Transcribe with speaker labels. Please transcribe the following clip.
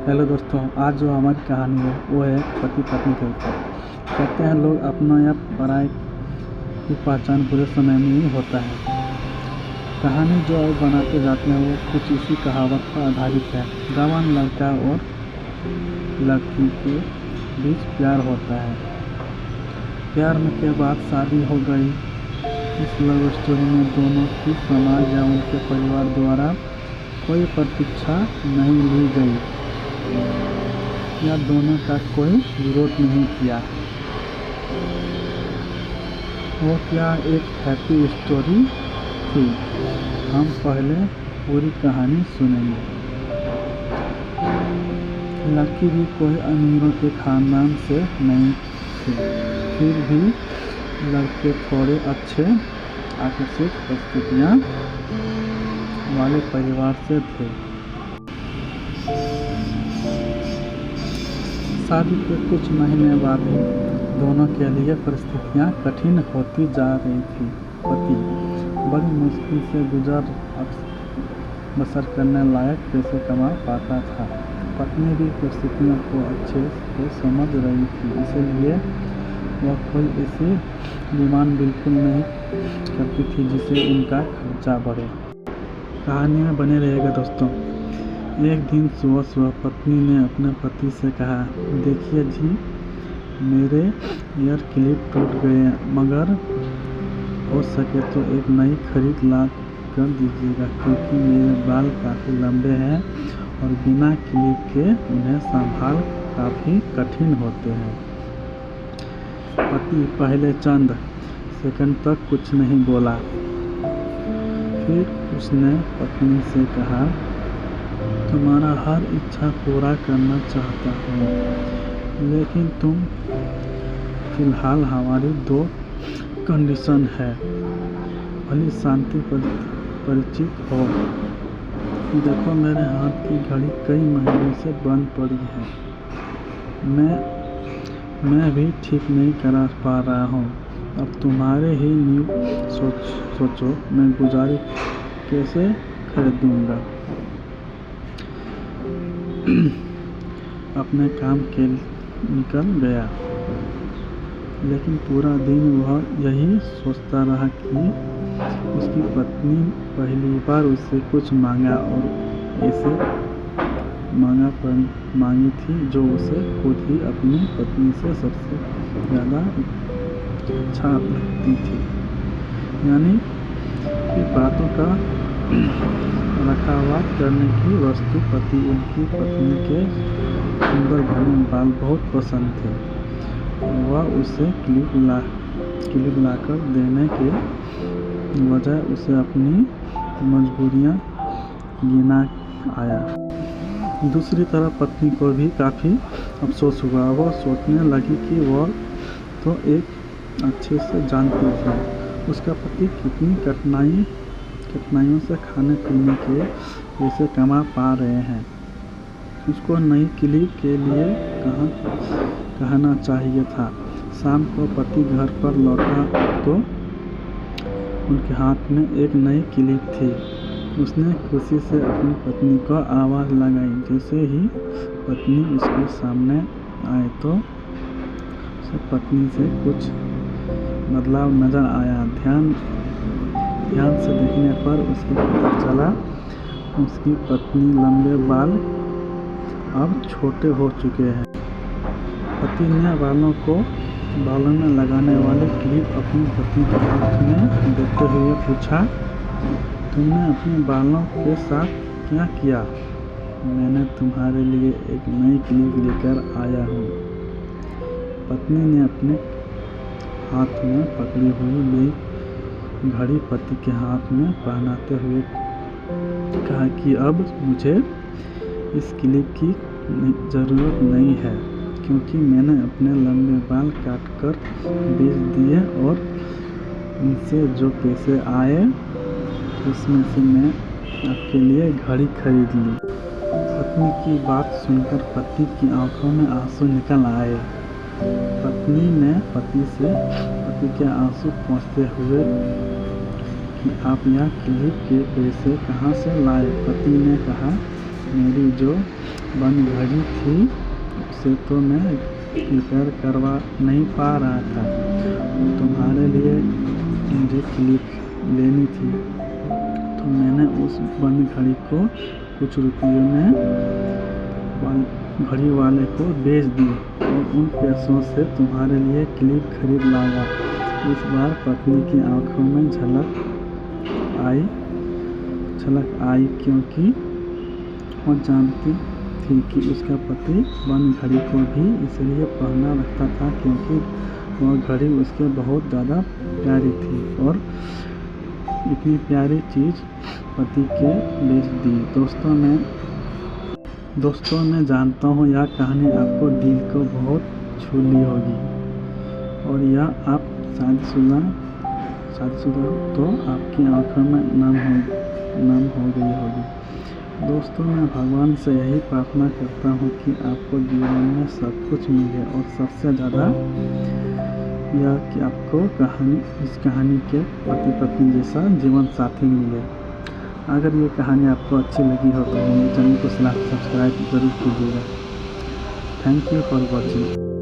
Speaker 1: Hello दोस्तों, आज जो हमारी कहानी है वो है पति पत्नी के ऊपर। कहते हैं लोग अपना या पराई की पहचान बुरे समय में ही होता है। कहानी जो अब बनाते जाते हैं वो कुछ इसी कहावत पर आधारित है। जवान लड़का और लड़की के बीच प्यार होता है। प्यार में के बाद शादी हो गई। इस लव स्टोरी में दोनों की समाज या उनके परिवार द्वारा कोई प्रतीक्षा नहीं ली गई या दोनों का कोई विरोध नहीं किया। वो क्या एक हैप्पी स्टोरी थी। हम पहले पूरी कहानी सुनेंगे। लड़की भी कोई अमीरों के खानदान से नहीं थी, फिर भी लड़के थोड़े अच्छे आकर्षित परिस्थितियाँ वाले परिवार से थे। शादी के कुछ महीने बाद ही दोनों के लिए परिस्थितियाँ कठिन होती जा रही थी। पति बड़ी मुश्किल से गुजर बसर करने लायक पैसे कमा पाता था। पत्नी भी परिस्थितियों को अच्छे से समझ रही थी, इसलिए वह कोई ऐसी डिमांड बिल्कुल नहीं करती थी जिससे उनका खर्चा बढ़े। कहानी में बने रहेगा दोस्तों। एक दिन सुबह पत्नी ने अपने पति से कहा, देखिए जी, मेरे ईयर क्लिप टूट गए हैं, मगर हो सके तो एक नई खरीद ला कर दीजिएगा, क्योंकि मेरे बाल काफ़ी लंबे हैं और बिना क्लिप के उन्हें संभाल काफ़ी कठिन होते हैं। पति पहले चंद सेकंड तक कुछ नहीं बोला। फिर उसने पत्नी से कहा, तुम्हारा हर इच्छा पूरा करना चाहता हूँ, लेकिन तुम फिलहाल हमारी 2 कंडीशन है। भली शांति परिचित हो। देखो, मेरे हाथ की घड़ी कई महीनों से बंद पड़ी है। मैं भी ठीक नहीं करा पा रहा हूँ। अब तुम्हारे ही न्यू सोचो मैं गुजारी कैसे खरीदूँगा। अपने काम के निकल गया, लेकिन पूरा दिन वह यही सोचता रहा कि उसकी पत्नी पहली बार उससे कुछ मांगा और ऐसे मांगी थी जो उसे खुद ही अपनी पत्नी से सबसे ज़्यादा अच्छा लगती थी। यानी कि बातों का रखावा करने की वस्तु। पति उनकी पत्नी के सुंदर घने बाल बहुत पसंद थे। वह उसे क्लिप लाकर देने के बजाय उसे अपनी मजबूरियां गिना आया। दूसरी तरफ पत्नी को भी काफ़ी अफसोस हुआ। वह सोचने लगी कि वह तो एक अच्छे से जानती थी उसका पति कितनी कठिनाइयों से खाने पीने के पैसे कमा पा रहे हैं। उसको नई क्लिप के लिए कहना चाहिए था। शाम को पति घर पर लौटा तो उनके हाथ में एक नई क्लिप थी। उसने खुशी से अपनी पत्नी को आवाज़ लगाई। जैसे ही पत्नी उसके सामने आए तो उसे पत्नी से कुछ बदलाव नज़र आया। ध्यान से देखने पर उसको पता चला उसकी पत्नी लंबे बाल अब छोटे हो चुके हैं। पति ने बालों में लगाने वाले क्लिप अपनी पत्नी के हाथ में देते हुए पूछा, तुमने अपने बालों के साथ क्या किया? मैंने तुम्हारे लिए एक नई क्लिप लेकर आया हूँ। पत्नी ने अपने हाथ में पकड़ी हुई नई घड़ी पति के हाथ में पहनाते हुए कहा कि अब मुझे इस क्लिप की ज़रूरत नहीं है, क्योंकि मैंने अपने लंबे बाल काटकर बेच दिए और इनसे जो पैसे आए उसमें से मैं आपके लिए घड़ी खरीद ली। पत्नी की बात सुनकर पति की आंखों में आंसू निकल आए। पत्नी ने पति के आंसू पोंछते हुए कि आप यह क्लिप के पैसे कहाँ से लाए? पति ने कहा, मेरी जो बंद घड़ी थी उसे तो मैं रिपेयर करवा नहीं पा रहा था, तुम्हारे लिए मुझे क्लिप लेनी थी, तो मैंने उस बंद घड़ी को कुछ रुपयों में घड़ी वाले को बेच दी और उन पैसों से तुम्हारे लिए क्लिप खरीद लाया। इस बार पत्नी की आंखों में झलक आई क्योंकि वो जानती थी कि उसका पति बंद घड़ी को भी इसलिए पहना रखता था क्योंकि वह घड़ी उसके बहुत ज़्यादा प्यारी थी और इतनी प्यारी चीज़ पति के बेच दी। दोस्तों मैं जानता हूँ यह कहानी आपको दिल को बहुत छू ली होगी और यह आप शादीशुदा तो आपकी आंखों में नम हो गई होगी। दोस्तों मैं भगवान से यही प्रार्थना करता हूँ कि आपको जीवन में सब कुछ मिले और सबसे ज़्यादा यह कि आपको इस कहानी के पति पत्नी जैसा जीवन साथी मिले। अगर ये कहानी आपको अच्छी लगी हो तो मेरे चैनल को सब्सक्राइब जरूर कीजिएगा। Thank you for watching.